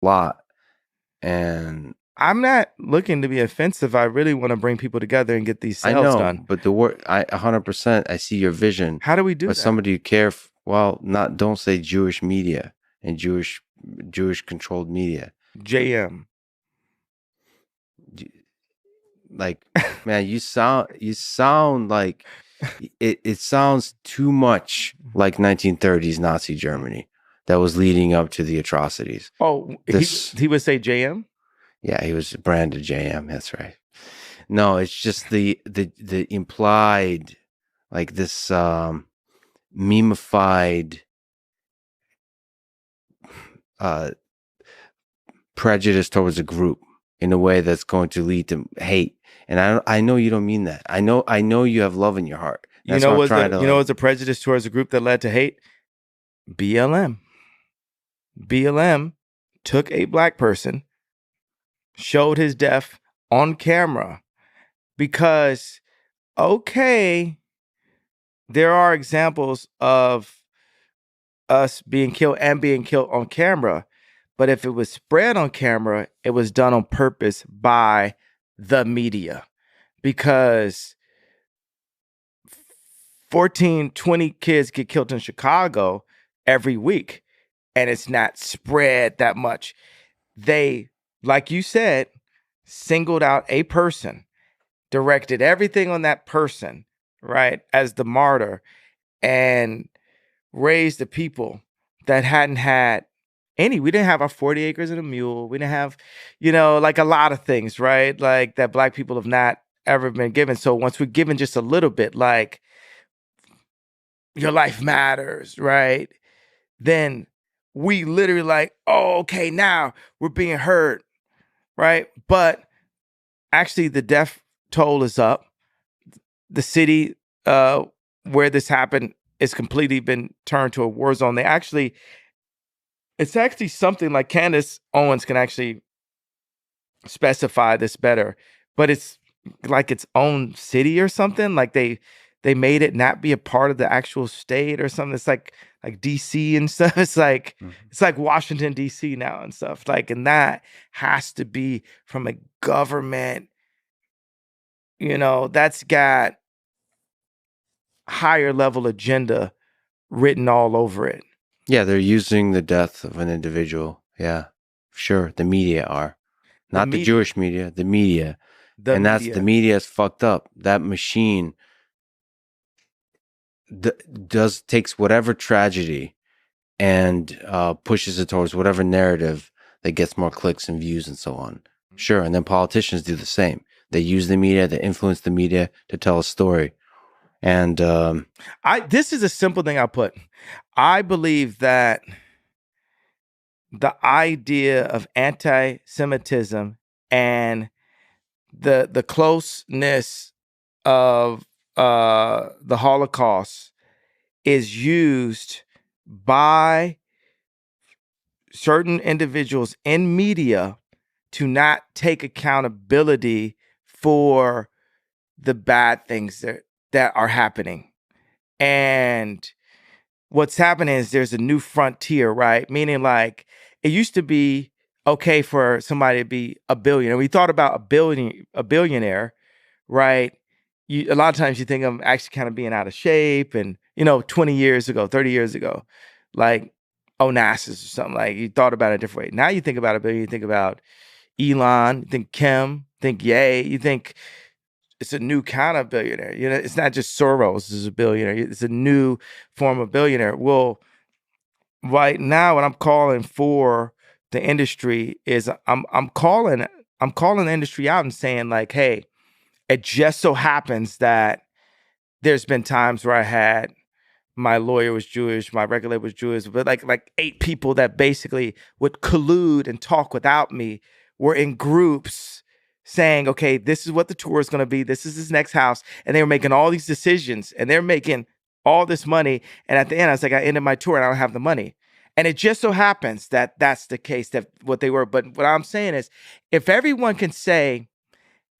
lot. And I'm not looking to be offensive. I really want to bring people together and get these I sales know, done. but the word, 100%, I see your vision, How do we do but that? somebody you care, well, not, don't say Jewish media and Jewish controlled media. JM. Like, man, you sound like it sounds too much like 1930s Nazi Germany that was leading up to the atrocities. Oh, This, he would say JM? yeah, he was branded JM. That's right. No, it's just the implied, like this memeified uh prejudice towards a group in a way that's going to lead to hate. And I know you don't mean that. I know you have love in your heart. That's why I'm trying to, You know like, what's a prejudice towards a group that led to hate? BLM. BLM took a black person, showed his death on camera because, okay, there are examples of us being killed and being killed on camera. But if it was spread on camera, it was done on purpose by the media because 14, 20 kids get killed in Chicago every week and it's not spread that much. They, like you said, singled out a person, directed everything on that person, right, as the martyr, and raised the people that hadn't had any. We didn't have our 40 acres and a mule. We didn't have, like a lot of things, right? Like that black people have not ever been given. So once we're given just a little bit, like your life matters, right? Then we literally like, oh, okay, now we're being heard, right? But actually the death toll is up. The city where this happened is completely been turned to a war zone. It's actually something like Candace Owens can actually specify this better, but it's like its own city or something. Like they made it not be a part of the actual state or something. It's like DC and stuff. It's like Washington DC now and stuff. Like, and that has to be from a government, that's got higher level agenda written all over it. yeah, they're using the death of an individual. Yeah, sure. The media are. The Not the media, Jewish media, the media. the And that's, the media. media is fucked up. That machine takes whatever tragedy and pushes it towards whatever narrative that gets more clicks and views and so on. Sure. And then politicians do the same. They use the media, they influence the media to tell a story. And This is a simple thing I'll put. I believe that the idea of anti-Semitism and the closeness of the Holocaust is used by certain individuals in media to not take accountability for the bad things that are happening. And what's happening is there's a new frontier, right? Meaning, like, it used to be okay for somebody to be a billionaire. We thought about a billionaire, right? A lot of times you think of them actually kind of being out of shape, and 20 years ago, 30 years ago, like Onassis or something. Like, you thought about it a different way. Now you think about a billionaire, you think about Elon, you think Kim, think Ye, you think it's a new kind of billionaire. It's not just Soros is a billionaire. It's a new form of billionaire. Well, right now, what I'm calling for the industry is I'm calling the industry out and saying, like, hey, it just so happens that there's been times where I had my lawyer was Jewish, my regulator was Jewish, but like 8 people that basically would collude and talk without me were in groups saying, okay, this is what the tour is going to be. This is his next house. And they were making all these decisions and they're making all this money. And at the end, I was like, I ended my tour and I don't have the money. And it just so happens that that's the case, that what they were. But what I'm saying is, if everyone can say,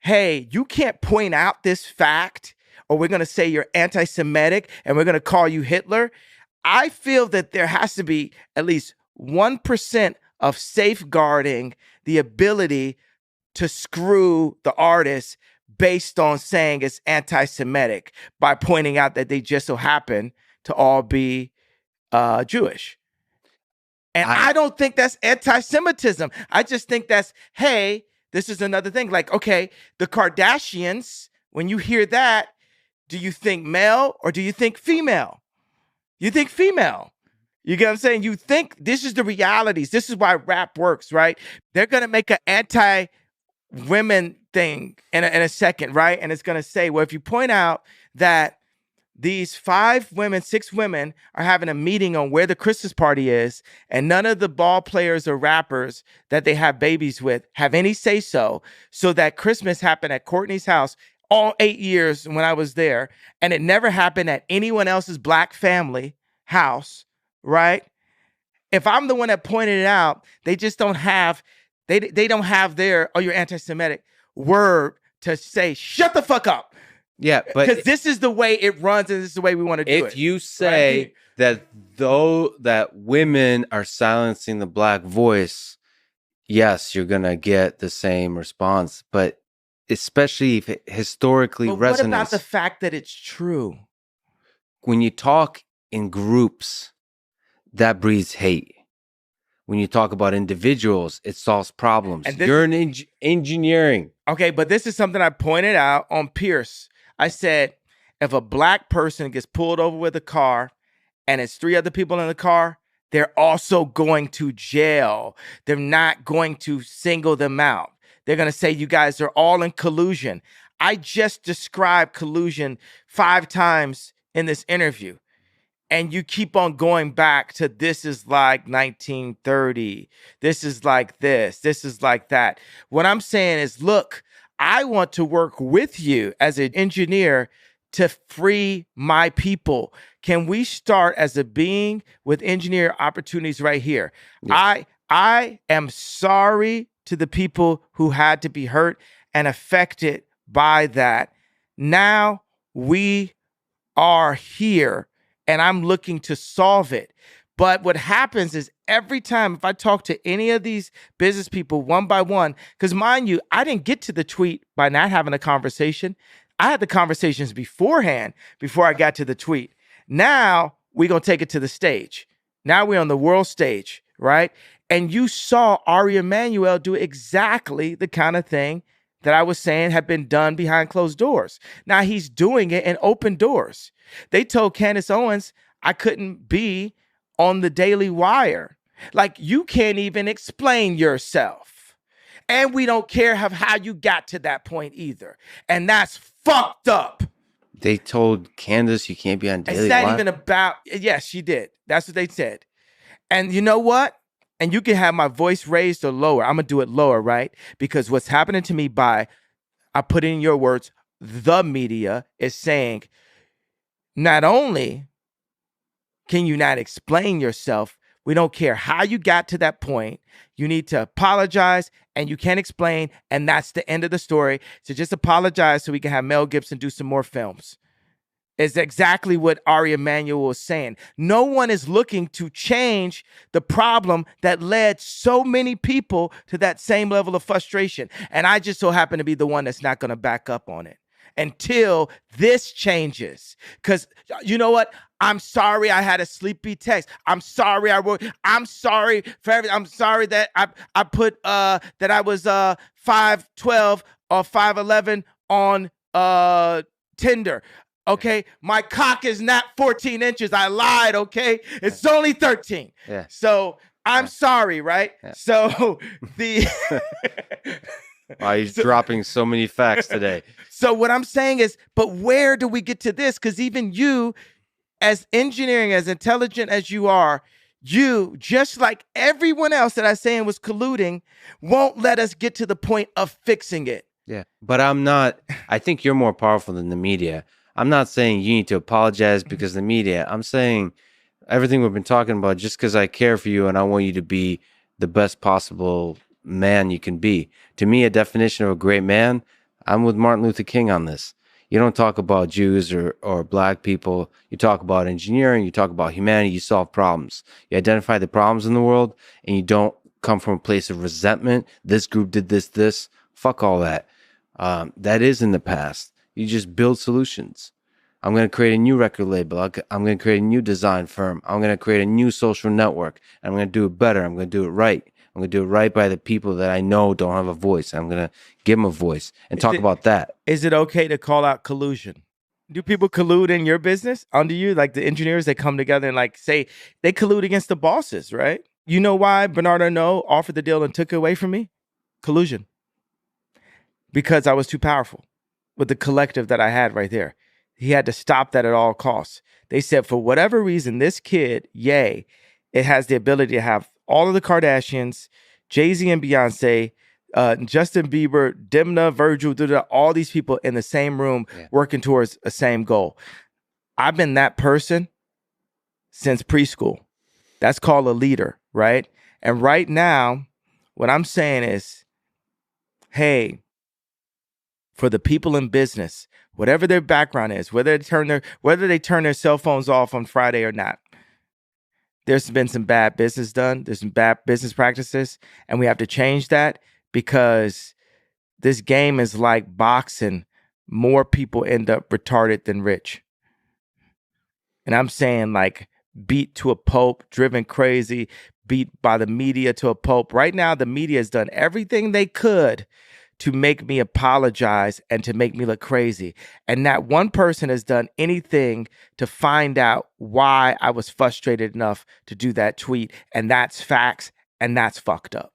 hey, you can't point out this fact, or we're going to say you're anti-Semitic and we're going to call you Hitler, I feel that there has to be at least 1% of safeguarding the ability to screw the artist based on saying it's anti-Semitic by pointing out that they just so happen to all be Jewish. And I don't think that's anti-Semitism. I just think that's, hey, this is another thing. Like, okay, the Kardashians, when you hear that, do you think male or do you think female? You think female. You get what I'm saying? You think this is the realities. This is why rap works, right? They're going to make an anti-women thing in a second, right? And it's going to say, well, if you point out that these 6 women are having a meeting on where the Christmas party is, and none of the ball players or rappers that they have babies with have any say-so, so that Christmas happened at Courtney's house all 8 years when I was there, and it never happened at anyone else's black family house, right? If I'm the one that pointed it out, they just don't have, they don't have their, oh, you're anti-Semitic word to say, shut the fuck up. Yeah, but because this is the way it runs, and this is the way we want to do it. If you say that that women are silencing the black voice, yes, you're gonna get the same response. But especially if it historically resonates. What about the fact that it's true? When you talk in groups, that breeds hate. When you talk about individuals, it solves problems. You're in engineering. Okay, but this is something I pointed out on Pierce. I said, if a black person gets pulled over with a car and it's 3 other people in the car, they're also going to jail. They're not going to single them out. They're going to say, you guys are all in collusion. I just described collusion 5 times in this interview. And you keep on going back to this is like 1930. This is like this. This is like that. What I'm saying is, look, I want to work with you as an engineer to free my people. Can we start as a being with engineer opportunities right here? Yes. I am sorry to the people who had to be hurt and affected by that. Now we are here and I'm looking to solve it. But what happens is every time, if I talk to any of these business people one by one, because mind you, I didn't get to the tweet by not having a conversation. I had the conversations beforehand before I got to the tweet. Now we're going to take it to the stage. Now we're on the world stage, right? And you saw Ari Emanuel do exactly the kind of thing that I was saying had been done behind closed doors. Now he's doing it in open doors. They told Candace Owens, I couldn't be on the Daily Wire. Like, you can't even explain yourself. And we don't care how you got to that point either. And that's fucked up. They told Candace you can't be on Daily Wire? It's not even about, yes, she did. That's what they said. And you know what? And you can have my voice raised or lower. I'm going to do it lower, right? Because what's happening to me I put in your words, the media is saying, not only can you not explain yourself, we don't care how you got to that point. You need to apologize, and you can't explain, and that's the end of the story. So just apologize so we can have Mel Gibson do some more films. Is exactly what Ari Emanuel was saying. No one is looking to change the problem that led so many people to that same level of frustration. And I just so happen to be the one that's not going to back up on it until this changes. Because you know what? I'm sorry I had a sleepy text. I'm sorry I wrote. I'm sorry for everything. I'm sorry that I put that I was 5'12" or 5'11" on Tinder. Okay, my cock is not 14 inches. I lied, okay? It's only 13. Yeah. So I'm sorry, right? Yeah. So the... Wow, he's dropping so many facts today. So what I'm saying is, but where do we get to this? Because even you, as engineering, as intelligent as you are, you, just like everyone else that I'm saying was colluding, won't let us get to the point of fixing it. Yeah, but I'm not, I think you're more powerful than the media. I'm not saying you need to apologize because of the media. I'm saying everything we've been talking about, just because I care for you and I want you to be the best possible man you can be. To me, a definition of a great man, I'm with Martin Luther King on this. You don't talk about Jews or black people. You talk about engineering. You talk about humanity. You solve problems. You identify the problems in the world, and you don't come from a place of resentment. This group did this. Fuck all that. That is in the past. You just build solutions. I'm going to create a new record label. I'm going to create a new design firm. I'm going to create a new social network. And I'm going to do it better. I'm going to do it right. I'm going to do it right by the people that I know don't have a voice. I'm going to give them a voice and talk about that. Is it okay to call out collusion? Do people collude in your business under you? Like the engineers, they come together and like say they collude against the bosses, right? You know why Bernard Arnault offered the deal and took it away from me? Collusion. Because I was too powerful with the collective that I had right there. He had to stop that at all costs. They said, for whatever reason, this kid, Ye, it has the ability to have all of the Kardashians, Jay-Z and Beyonce, Justin Bieber, Demna, Virgil, all these people in the same room working towards a same goal. I've been that person since preschool. That's called a leader, right? And right now, what I'm saying is, hey, for the people in business, whatever their background is, whether they turn their cell phones off on Friday or not, there's been some bad business done. There's some bad business practices, and we have to change that because this game is like boxing. More people end up retarded than rich. And I'm saying like beat to a pulp, driven crazy, beat by the media to a pulp. Right now, the media has done everything they could to make me apologize and to make me look crazy. And not one person has done anything to find out why I was frustrated enough to do that tweet. And that's facts, and that's fucked up.